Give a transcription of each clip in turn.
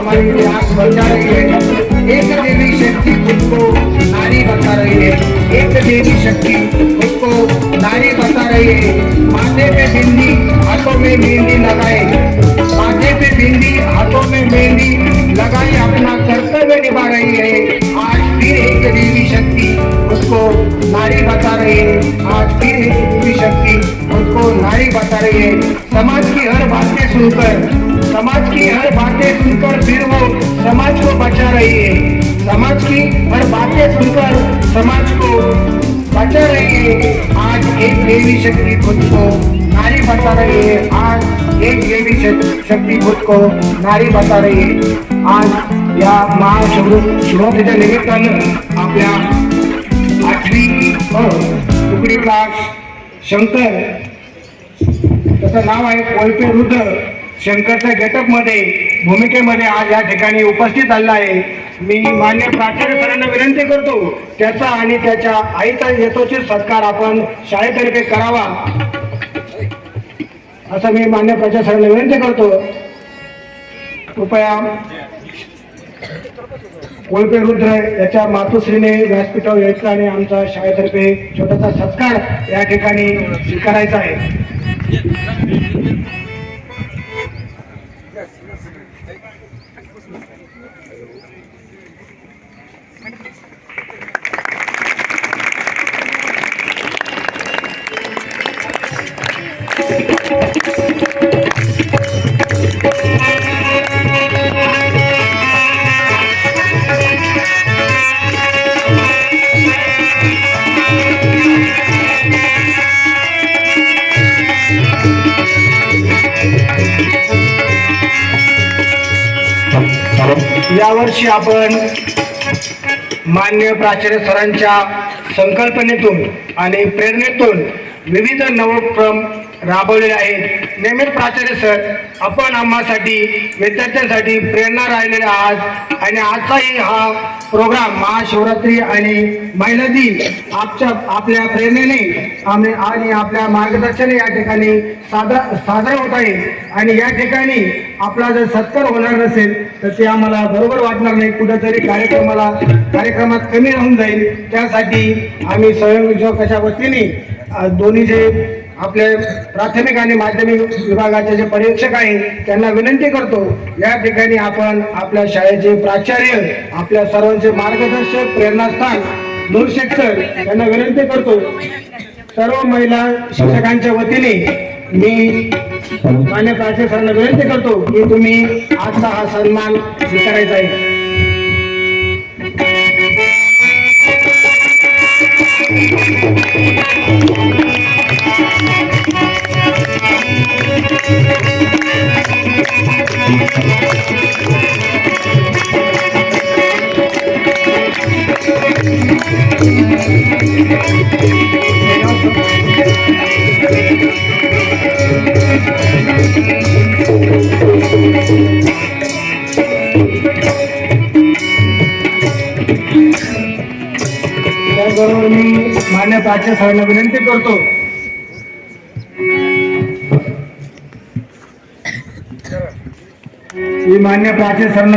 हमारी आँख बचा रही है। एक देवी शक्ति खुद को नारी बता रही है, एक देवी शक्ति खुद को नारी बता रही है। माथे पे बिंदी हाथों में मेहंदी लगाए, माथे पे बिंदी हाथों में मेहंदी लगाई, अपना कर्तव्य निभा रही है। आज फिर एक देवी शक्ति खुद को नारी बता रही है, आज फिर एक देवी शक्ति खुद को नारी बता रही है। समाज की हर बातें सुनकर, समाज की हर बातें सुनकर फिर वो समाज को बचा रही है। समाज की हर बातें सुनकर समाज को बचा रही है। आज एक देवी शक्ति खुद को नारी बता रही है, आज एक देवी शक्ति खुद को नारी बता रही है। आज या महाशिवरात्रीच्या निमित्तानं आपल्या 8वी तुकडी क्लास शंकर, त्याचं नाव आहे कोळपे रुद्र, शंकरच्या गेटअप मध्ये भूमिकेमध्ये आज या ठिकाणी उपस्थित झाला आहे। मी मान्य प्राचार्य सरांना विनंती करतो त्याचा आणि त्याच्या आईचा यथोचित सत्कार आपण शाळेतर्फे करावा, असं मी मान्य प्राचार्य सरांना विनंती करतो। कृपया कोळपे रुद्र याच्या मातोश्रीने व्यासपीठावर यायचं आणि आमचा शाळेतर्फे छोटासा सत्कार या ठिकाणी स्वीकारायचा आहे। यावर्षी आपण मान्य प्राचार्य सरांच्या संकल्पनेतून आणि प्रेरणेतून विविध नवोपक्रम राबवलेले आहेत। नेहमीच प्राचार्य सर आपण आम्हासाठी विद्यार्थ्यांसाठी प्रेरणा राहिलेले आहात आणि आजचाही हा प्रोग्राम महाशिवरात्री आणि महिला दिन आपल्या प्रेरणेने आम्ही आणि आपल्या मार्गदर्शनाने या ठिकाणी साजरा होत आहे। आणि या ठिकाणी आपला जर सत्कार होणार नसेल तर ते आम्हाला बरोबर वाटणार नाही, कुठेतरी कार्यक्रमात कमी राहून जाईल। त्यासाठी आम्ही स्वयंसेवकाच्या वतीने दोन्ही जे आपले प्राथमिक आणि माध्यमिक विभागाचे जे परीक्षक आहेत त्यांना विनंती करतो, या ठिकाणी आपण आपल्या शाळेचे प्राचार्य, आपल्या सर्वांचे मार्गदर्शक, प्रेरणास्थान नूरशेख सर यांना विनंती करतो। सर्व महिला शिक्षकांच्या वतीने मी मान्य प्राचार्य सरांना विनंती करतो की तुम्ही आजचा हा सन्मान स्वीकारायचा आहे। त्याबरोबर मी मान्य प्राचार्य सरांना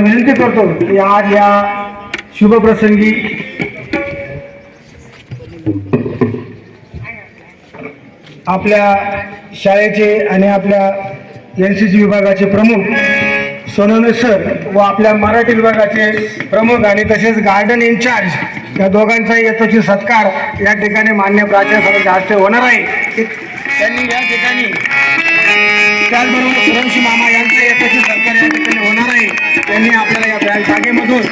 विनंती करतो की आज या शुभ प्रसंगी आपल्या शाळेचे आणि आपल्या NCC विभागाचे प्रमुख सोनवणे सर व आपल्या मराठी विभागाचे प्रमुख आणि तसेच गार्डन इन्चार्ज या दोघांचाही यथोचित सत्कार या ठिकाणी मान्य प्राचार्य सरांच्या हस्ते होणार आहे। त्यांनी या ठिकाणी त्याचबरोबर सुरंशी मामा यांचा यथोचित सत्कार या ठिकाणी होणार आहे। त्यांनी आपल्याला या जागेमधून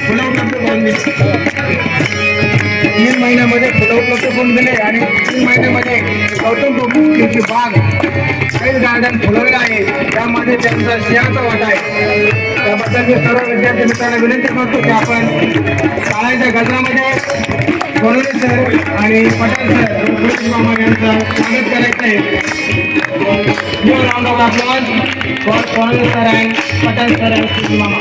फुलं उपलब्ध करून दिली, 3 महिन्यामध्ये फुलं उपलब्ध करून दिले आणि 3 महिन्यामध्ये गौतम बुद्धांची बाग काही गार्डन फुलवलं आहे, त्यामध्ये त्यांचा सिंहाचा वाटा आहे। त्याबद्दल मी सर्व विद्यार्थी मित्रांना विनंती करतो की आपण शाळेच्या गजरामध्ये सोनवणे सर आणि पटेल सर सुरेश मामा यांचं स्वागत करायचं आहे। New round of applause for Sonawane sir and Patel sir and Suresh मामा।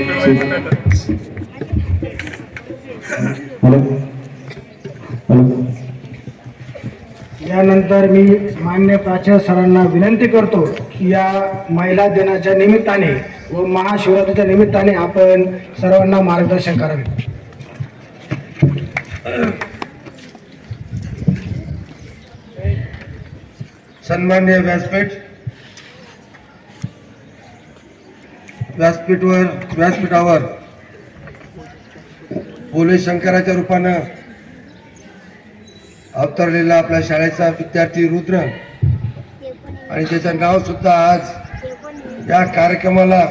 Hello hello. यानंतर मी मान्य प्राचार्य सरांना विनंती करतो की या महिला दिनाच्या निमित्ताने व महाशिवरात्रीच्या निमित्ताने आपण सर्वांना मार्गदर्शन करावे. सन्मान्य व्यासपीठावर भोले शंकराच्या रूपानं अवतरलेला आपल्या शाळेचा विद्यार्थी रुद्र आणि त्याचं नाव सुद्धा आज या कार्यक्रमाला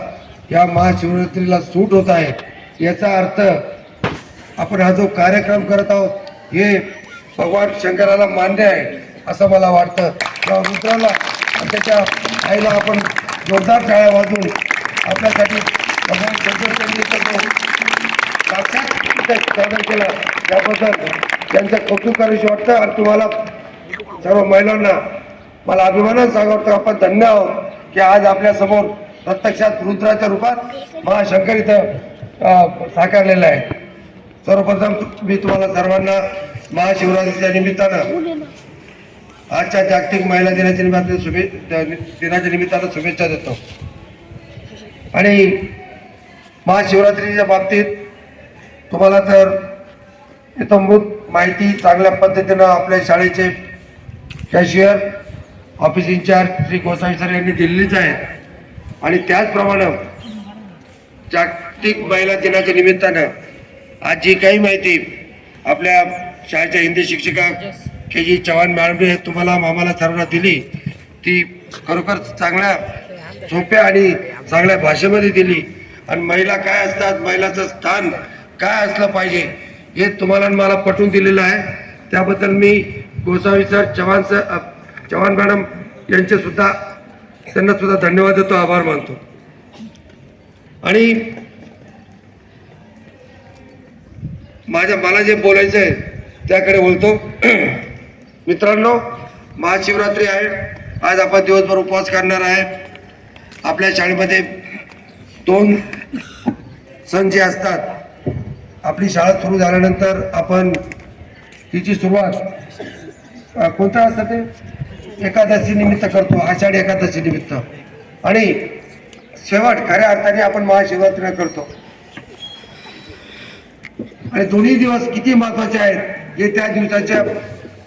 या महाशिवरात्रीला सूट होत आहे. याचा अर्थ आपण हा जो कार्यक्रम करत आहोत हे भगवान शंकराला मान्य आहे असं मला वाटतं. या रुद्राला आणि त्याच्या आईला आपण जोरदार टाळ्या वाजवून आपल्यासाठी भगवान शंकर साक्षात केला त्याबद्दल त्यांचं कौतुक करायचं वाटतं. आणि तुम्हाला सर्व महिलांना मला अभिमानानं सांगावं वाटतं आपण धन्य आहोत की आज आपल्या समोर प्रत्यक्षात रुद्राच्या रूपात महाशंकर इथं साकारलेलं आहे. सर्वप्रथम मी तुम्हाला सर्वांना महाशिवरात्रीच्या निमित्तानं आजच्या जागतिक महिला दिनाच्या निमित्तानं शुभेच्छा देतो. आणि महाशिवरात्रीच्या बाबतीत तुम्हाला तर इतंभूत माहिती चांगल्या पद्धतीनं आपल्या शाळेचे cashier office incharge Shri Gosavi sir यांनी दिलेलीच आहे. आणि त्याचप्रमाणे जागतिक महिला दिनाच्या निमित्तानं आज जी काही माहिती आपल्या शाळेच्या हिंदी शिक्षिका KG चव्हाण मॅडमने तुम्हाला आम्हाला सर्वांना दिली ती खरोखर चांगल्या सोप्या आणि चांगल्या भाषेमध्ये दिली. आणि महिला काय असतात, महिलाचं स्थान काय असलं पाहिजे हे तुम्हाला मला पटवून दिलेलं आहे. त्याबद्दल मी गोसावी सर चव्हाण मॅडम यांचे सुद्धा त्यांना सुद्धा धन्यवाद देतो, आभार मानतो. आणि मला जे बोलायचं आहे त्याकडे बोलतो. मित्रांनो, महाशिवरात्री आहे. आज आपण दिवसभर उपवास करणार आहे. आपल्या शाळेमध्ये 2 सण जे असतात, आपली शाळा सुरू झाल्यानंतर आपण तिची सुरुवात कोणतं असतं ते एकादशी निमित्त करतो, आषाढी एकादशी निमित्त. आणि शेवट खऱ्या अर्थाने आपण महाशिवरात्री करतो. आणि दोन्ही दिवस किती महत्वाचे आहेत हे त्या दिवसाच्या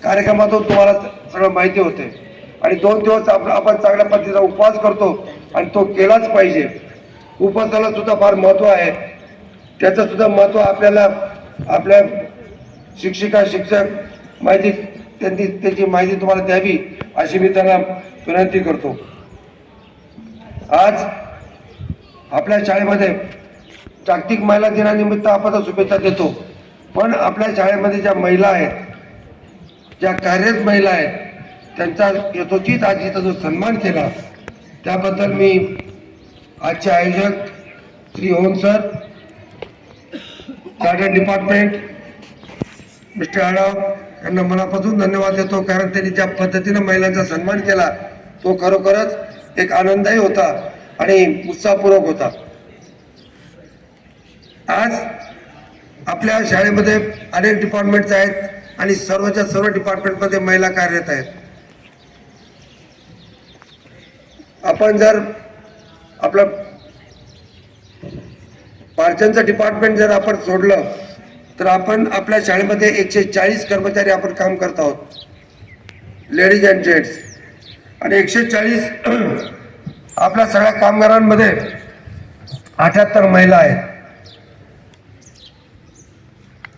कार्यक्रमातून तुम्हाला सगळं माहिती होते. आणि 2 दिवस आपण चांगल्या पद्धतीचा उपवास करतो आणि तो केलाच पाहिजे. उपवासाला सुद्धा फार महत्त्व आहे. त्याचं सुद्धा महत्त्व आपल्याला आपल्या शिक्षक माहिती त्याची माहिती तुम्हाला द्यावी अशी मी त्यांना विनंती करतो. आज आपल्या शाळेमध्ये जागतिक महिला दिनानिमित्त आपण शुभेच्छा देतो. पण आपल्या शाळेमध्ये ज्या महिला आहेत, ज्या कार्यरत महिला आहेत, त्यांचा यथोचित आज इथं जो सन्मान केला त्याबद्दल मी आजचे आयोजक Shri Om sir, garden department mister Adhav यांना मनापासून धन्यवाद देतो. कारण त्यांनी ज्या पद्धतीनं महिलांचा सन्मान केला तो खरोखरच एक आनंदही होता आणि उत्साहपूर्वक होता. आज आपल्या शाळेमध्ये अनेक डिपार्टमेंट्स आहेत आणि सर्वच्या सर्व डिपार्टमेंटमध्ये महिला कार्यरत आहेत. आपण जर आपलं पार्चनचं डिपार्टमेंट जर आपण सोडलं तर आपण आपल्या शाळेमध्ये 140 कर्मचारी आपण काम करत आहोत, लेडीज अँड जेंट्स. आणि 140 आपल्या सगळ्या कामगारांमध्ये 78 महिला आहेत.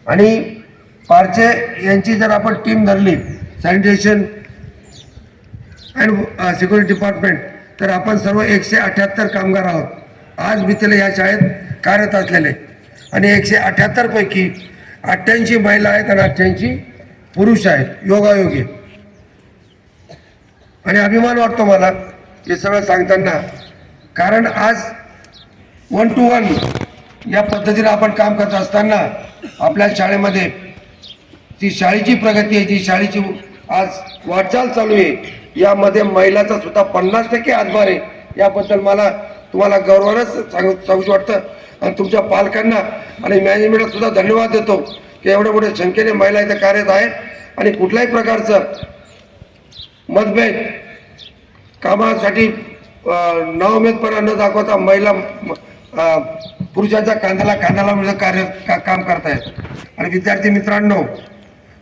आणि पारचे यांची जर आपण टीम धरली, सॅनिटेशन अँड सिक्युरिटी डिपार्टमेंट, तर आपण सर्व 178 कामगार आहोत आज भीतीला या शाळेत कार्यरत असलेले. आणि 178 पैकी 88 महिला आहेत आणि 88 पुरुष आहेत, योगायोगी. आणि अभिमान वाटतो मला हे सगळं सांगताना, कारण आज 1 to 1 या पद्धतीने आपण काम करत असताना आपल्या शाळेमध्ये जी शाळेची प्रगती आहे, जी शाळेची आज वाटचाल चालू आहे, यामध्ये महिलाचा सुद्धा 50% हातभार आहे. याबद्दल मला तुम्हाला गौरवानंच सांगूच वाटतं. आणि तुमच्या पालकांना आणि मॅनेजमेंटला सुद्धा धन्यवाद देतो की एवढ्या मोठ्या संख्येने महिला इथं कार्यरत आहेत आणि कुठल्याही प्रकारचं मतभेद कामासाठी नवमेदपणा न दाखवता महिला पुरुषांच्या कांद्याला लावून काम करतायत. आणि विद्यार्थी मित्रांनो,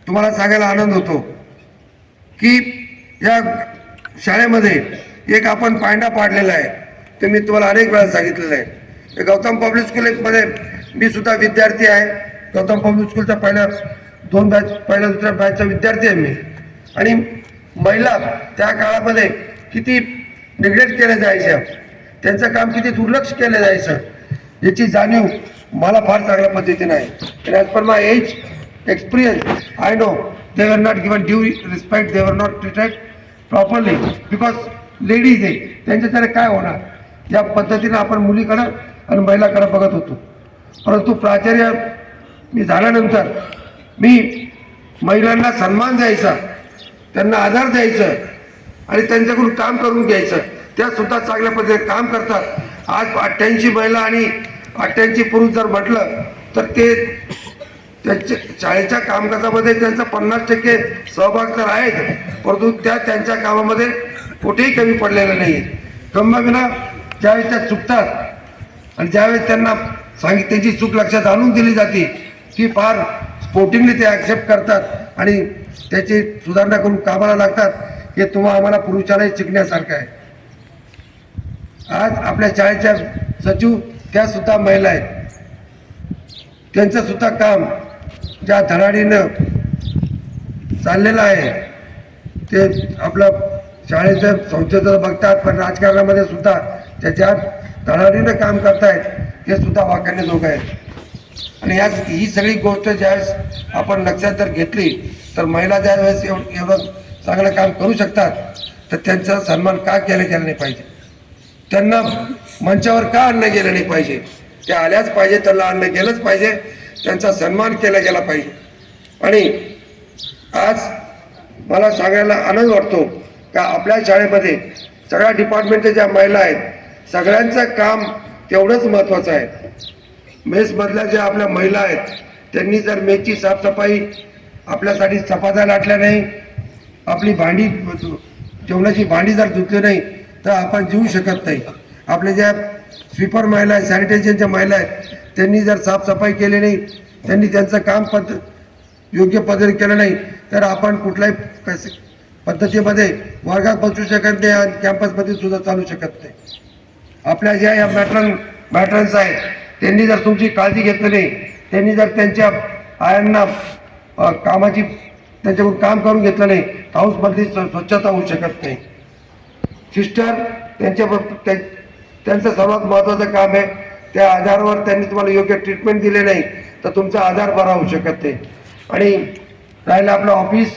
तुम्हाला सांगायला आनंद होतो की या शाळेमध्ये एक आपण पायंडा पाडलेला आहे. ते मी तुम्हाला अनेक वेळा सांगितलेलं आहे. गौतम पब्लिक स्कूलमध्ये मी सुद्धा विद्यार्थी आहे. गौतम पब्लिक स्कूलच्या पहिल्या दुसऱ्या बॅचचा विद्यार्थी आहे मी. आणि महिला त्या काळामध्ये किती निग्लेक्ट केलं जायचं, त्यांचं काम किती दुर्लक्ष केलं जायचं, याची जाणीव मला फार चांगल्या पद्धतीने आहे. आणि as per my age experience I know they were not given due respect, they were not treated properly because ladies आहे. त्यांच्याकडे काय होणार या पद्धतीने आपण मुलीकडं आणि महिलाकडे बघत होतो. परंतु प्राचार्य मी झाल्यानंतर मी महिलांना सन्मान द्यायचा, त्यांना आधार द्यायचं आणि त्यांच्याकडून काम करून घ्यायचं. त्या सुद्धा चांगल्या पद्धतीने काम करतात. आज 88 महिला आणि 88 पुरुष जर म्हटलं तर ते त्यांच्या शाळेच्या कामकाजामध्ये त्यांचा 50% सहभाग तर आहेत, परंतु त्यांच्या कामामध्ये कुठेही कमी पडलेलं नाही. गंभीरविना ज्यावेळेस त्या चुकतात आणि ज्यावेळेस त्यांना त्यांची चूक लक्षात आणून दिली जाते ती फार स्पोर्टिंगली ते ॲक्सेप्ट करतात आणि त्याची सुधारणा करून कामाला लागतात. हे तुम्हा आम्हाला पुरुषालाही शिकण्यासारखं आहे. आज आपल्या शाळेच्या सचिव त्या सुद्धा महिला आहेत. त्यांचं सुद्धा काम ज्या धडाडीनं चाललेलं आहे ते आपलं शाळेचं संस्थेचं बघतात, पण राजकारणामध्ये सुद्धा त्याच्या धडाडीनं काम करतायत हे सुद्धा वाखाणण्याजोगं आहे. आणि ही सगळी गोष्ट ज्यावेळेस आपण लक्षात जर घेतली तर महिला ज्यावेळेस एवढं चांगलं काम करू शकतात तर त्यांचा सन्मान का केला नाही पाहिजे, त्यांना मंचावर का आणलं गेलं नाही पाहिजे. त्या आल्याच पाहिजे, त्यांना आणलं गेलंच पाहिजे, त्यांचा सन्मान केला गेला पाहिजे. आणि आज मला सांगायला आनंद वाटतो का आपल्या शाळेमध्ये सगळ्या डिपार्टमेंटच्या ज्या महिला आहेत सगळ्यांचं काम तेवढंच महत्त्वाचं आहे. मेसमधल्या ज्या आपल्या महिला आहेत त्यांनी जर मेसची साफसफाई आपल्यासाठी चपात्या लाटल्या नाही, आपली भांडी जेवणाची भांडी जर धुतली नाही तर आपण जीवू शकत नाही. आपल्या ज्या स्वीपर महिला आहेत, सॅनिटेशनच्या महिला आहेत, त्यांनी जर साफसफाई केली नाही, त्यांनी त्यांचं काम योग्य पद्धतीने केलं नाही तर आपण कुठल्याही पद्धतीमध्ये वर्गात बसू शकत नाही आणि कॅम्पसमध्ये सुद्धा चालू शकत नाही. आपल्या ज्या या मॅट्रन्स आहेत त्यांनी जर तुमची काळजी घेतली नाही, त्यांनी जर त्यांच्या आयांना कामाची त्यांच्याकडून काम करून घेतलं नाही, हाऊसमधली स्वच्छता होऊ शकत नाही. सिस्टर त्यांचं सर्वात महत्त्वाचं काम आहे. त्या आजारावर त्यांनी तुम्हाला योग्य ट्रीटमेंट दिले नाही तर तुमचा आजार बरा होऊ शकत नाही. आणि राहिलं आपलं office,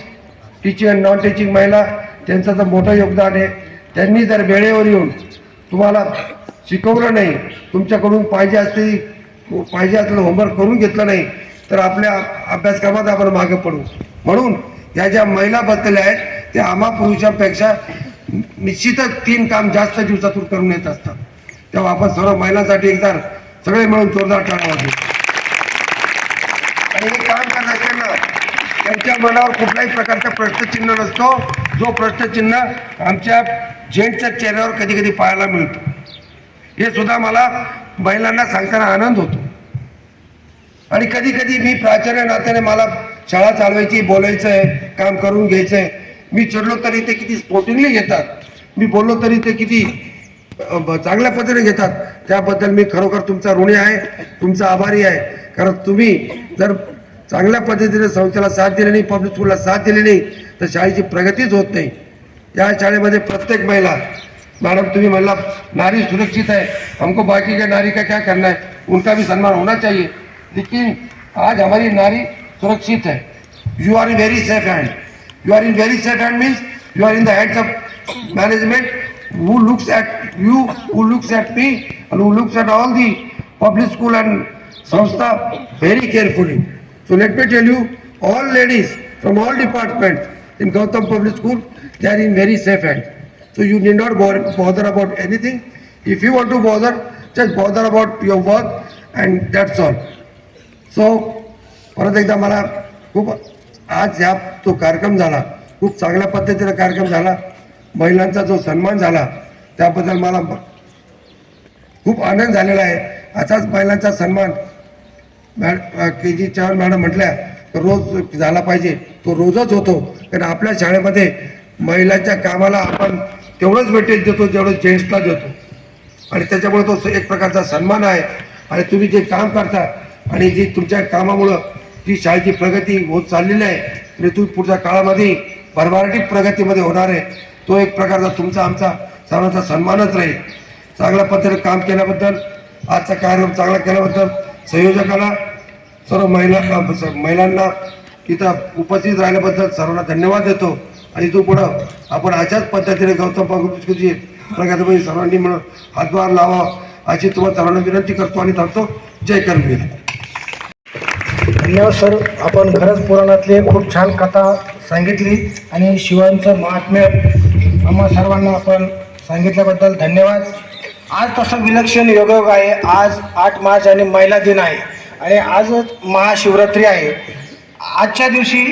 teaching and non teaching महिला, त्यांचं तर मोठं योगदान आहे. त्यांनी जर वेळेवर येऊन तुम्हाला शिकवलं नाही, तुमच्याकडून पाहिजे असलेलं होमवर्क करून घेतलं नाही तर आपल्या अभ्यासक्रमात आपण मागे पडू. म्हणून या ज्या महिला बसलेल्या आहेत त्या आम्हा पुरुषांपेक्षा निश्चितच 3 काम जास्त दिवसातून करून येत असतात. तेव्हा आपण सर्व महिलांसाठी एकदा सगळे मिळून जोरदार टाळ्या वाजवू. आणि हे काम करत असताना त्यांच्या मनावर कुठल्याही प्रकारचा प्रश्नचिन्ह नसतो, जो प्रश्नचिन्ह आमच्या जेंट्सच्या चेहऱ्यावर कधी कधी पाहायला मिळतो. हे सुद्धा मला महिलांना सांगताना आनंद होतो. आणि कधी कधी मी प्राचार्य नात्याने मला शाळा चालवायची, बोलायचं आहे, काम करून घ्यायचं आहे. मी चिडलो तरी ते किती स्पोर्टिंगली घेतात, मी बोललो तरी ते किती चांगल्या पद्धतीने घेतात. त्याबद्दल मी खरोखर तुमचा ऋणी आहे, तुमचा आभारी आहे. कारण तुम्ही जर चांगल्या पद्धतीने संस्थेला साथ दिली नाही, पब्लिक स्कूलला साथ दिली नाही तर शाळेची प्रगतीच होत नाही. या शाळेमध्ये प्रत्येक महिला, मैडम तुम्ही म्हणला नारी सुरक्षित है, हमको बाकी के नारी का क्या करना है, उनका भी सम्मान होना चाहिए. लेकिन आज हमारी नारी सुरक्षित है. You are in very safe hand. You are in very safe hand means you are in the hands of management who looks at you, who looks at me, and who looks at all the public school and Samstha very carefully. So let me tell you, all ladies from all departments in Gautam Public School, they are in very safe hands. So you need not bother about anything. If you want to bother, just bother about your work and that's all. So परत एकदा मला खूप आज ह्या जो कार्यक्रम झाला खूप चांगल्या पद्धतीने कार्यक्रम झाला. महिलांचा जो सन्मान झाला त्याबद्दल मला खूप आनंद झालेला आहे. असाच महिलांचा सन्मान KG चव्हाण मॅडम म्हटल्या तर रोज झाला पाहिजे. तो रोजच होतो, कारण आपल्या शाळेमध्ये महिलांच्या कामाला आपण तेवढंच वेटेज देतो जेवढं जेंट्सला देतो, आणि त्याच्यामुळे तो एक प्रकारचा सन्मान आहे. आणि तुम्ही जे काम करता आणि जी तुमच्या कामामुळं जी शाळेची प्रगती होत चाललेली आहे आणि तुम्ही पुढच्या काळामध्ये भरभराटी प्रगतीमध्ये होणार आहे, तो एक प्रकारचा तुमचा आमचा सर्वांचा सन्मानच राहील. चांगल्या पद्धतीने काम केल्याबद्दल, आजचा कार्यक्रम चांगला केल्याबद्दल संयोजकाला, सर्व महिलांना इथं उपस्थित राहिल्याबद्दल सर्वांना धन्यवाद देतो. आणि इथून पुढं आपण अशाच पद्धतीने गौतम पब्लिक प्रगतीमध्ये सर्वांनी मिळून हातभार लावा अशी तुम्हाला सर्वांना विनंती करतो आणि थांबतो. जय करवीर. धन्यवाद सर. आपण खरंच पुराणातली खूप छान कथा सांगितली आणि शिवांचं महात्म्य आम्हा सर्वांना आपण सांगितल्याबद्दल धन्यवाद. आज तसा विलक्षण योगायोग आहे. आज 8 मार्च आणि महिला दिन आहे आणि आजच महाशिवरात्री आहे. आजच्या दिवशी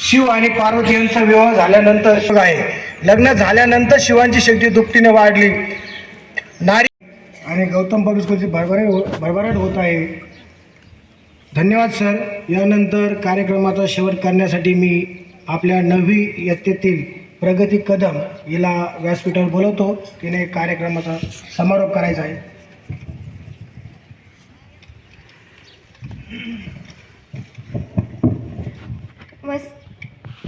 शिव आणि पार्वती यांचा विवाह झाल्यानंतर आहे. लग्न झाल्यानंतर शिवांची शक्ती दुपटीने वाढली. नारी आणि गौतम पब्लिक स्कूलची भरभराट होत आहे. धन्यवाद सर. यानंतर कार्यक्रमाचा शेवट करण्यासाठी मी आपल्या 9वी इयत्तेतील प्रगती कदम हिला व्यासपीठावर बोलवतो. तिने कार्यक्रमाचा समारोप करायचा आहे.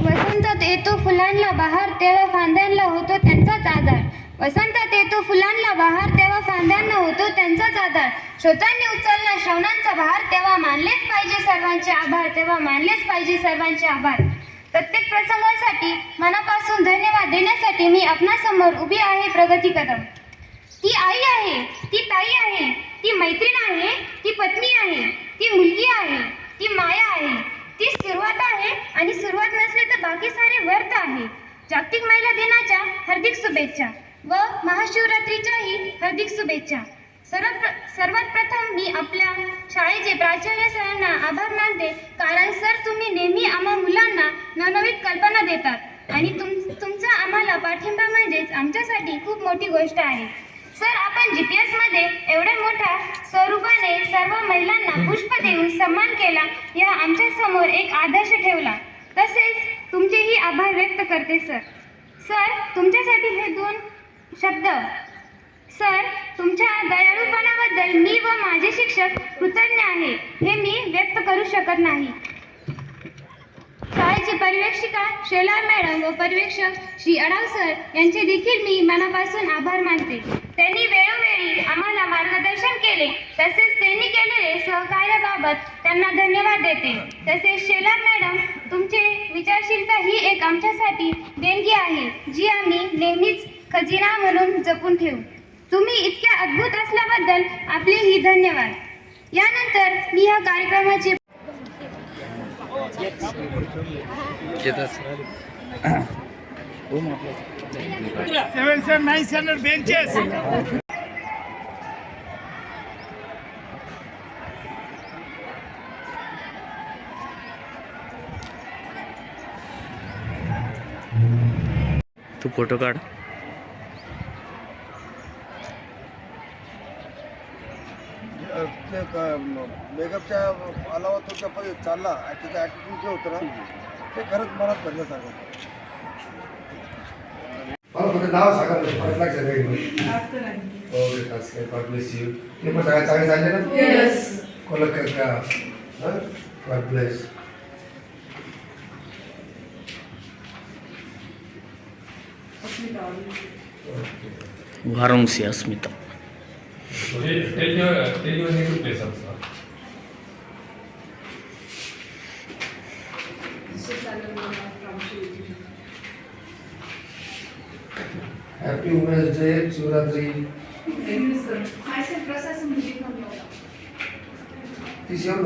वसंतात येतो फुलांना बहार, तेव्हा फांद्यांना होतो त्यांचाच आधार. वसंतात येतो फुलांना बहार, तेव्हा फांद्यांना होतो त्यांचाच आधार. श्रोतांनी उचलला श्रवणांचा भार, तेव्हा मानलेच पाहिजे सर्वांचे आभार, तेव्हा मानलेच पाहिजे सर्वांचे आभार. प्रत्येक प्रसंगासाठी मनापासून धन्यवाद देण्यासाठी मी आपणासमोर उभी आहे प्रगती कदम. ती आई आहे, ती ताई आहे, ती मैत्रीण आहे, ती पत्नी आहे, ती मुलगी आहे, ती माया आहे, ती सुरुवात आहे आणि सुरुवात नसली तर बाकी सारे व्यर्थ आहे. जागतिक महिला दिनाच्या हार्दिक शुभेच्छा व महाशिवरात्रीच्याही हार्दिक शुभेच्छा. सर्वात प्रथम मी आपल्या शाळेचे प्राचार्य सरांना आभार मानते, कारण सर तुम्ही नेहमी आम्हा मुलांना नवनवीन कल्पना देतात आणि तुमचा आम्हाला पाठिंबा म्हणजेच आमच्यासाठी खूप मोठी गोष्ट आहे. सर आपण GPS मध्ये एवढ्या मोठ्या स्वरूपाने सर्व महिलांना पुष्प देऊन सन्मान केला, या आमच्या समोर एक आदर्श ठेवला. तसेच तुमचेही आभार व्यक्त करते सर. सर तुमच्यासाठी हे 2 शब्द. सर तुमच्या दयाळूपणाबद्दल मी व माझे शिक्षक कृतज्ञ आहे, हे मी व्यक्त करू शकत नाही. शाळेची पर्यवेक्षिका शेलार मॅडम व पर्यवेक्षक श्री अडाव सर यांचे देखील मी मनापासून आभार मानते. त्यांनी वेळोवेळी आम्हाला मार्गदर्शन केले, तसेच त्यांनी केलेले सहकार्याबाबत त्यांना धन्यवाद देते. तसेच शेलार मॅडम तुमचे विचारशीलता ही एक आमच्यासाठी देणगी आहे, जी आम्ही नेहमीच खजिना म्हणून जपून ठेवू. तुम्ही इतक्या अद्भुत असल्याबद्दल आपलेही धन्यवाद. यानंतर मी ह्या कार्यक्रमाचे तू फोटो काढ. मेकअपच्या अलावा तुमच्या पद्धत चालला आणि त्याचं ॲटिट्यूड जे होतं ना ते खरंच मनात भरल्यासारखं. नाव सांगा लक्षात ते पण सगळ्या चांगले चालले ना. कोलक का God bless. Varanasi Asmita. Tell your native place also. Happy Women's Day, Shivratri. Thank you, sir. Myself, Prasad Sumbuji from Yoga. This young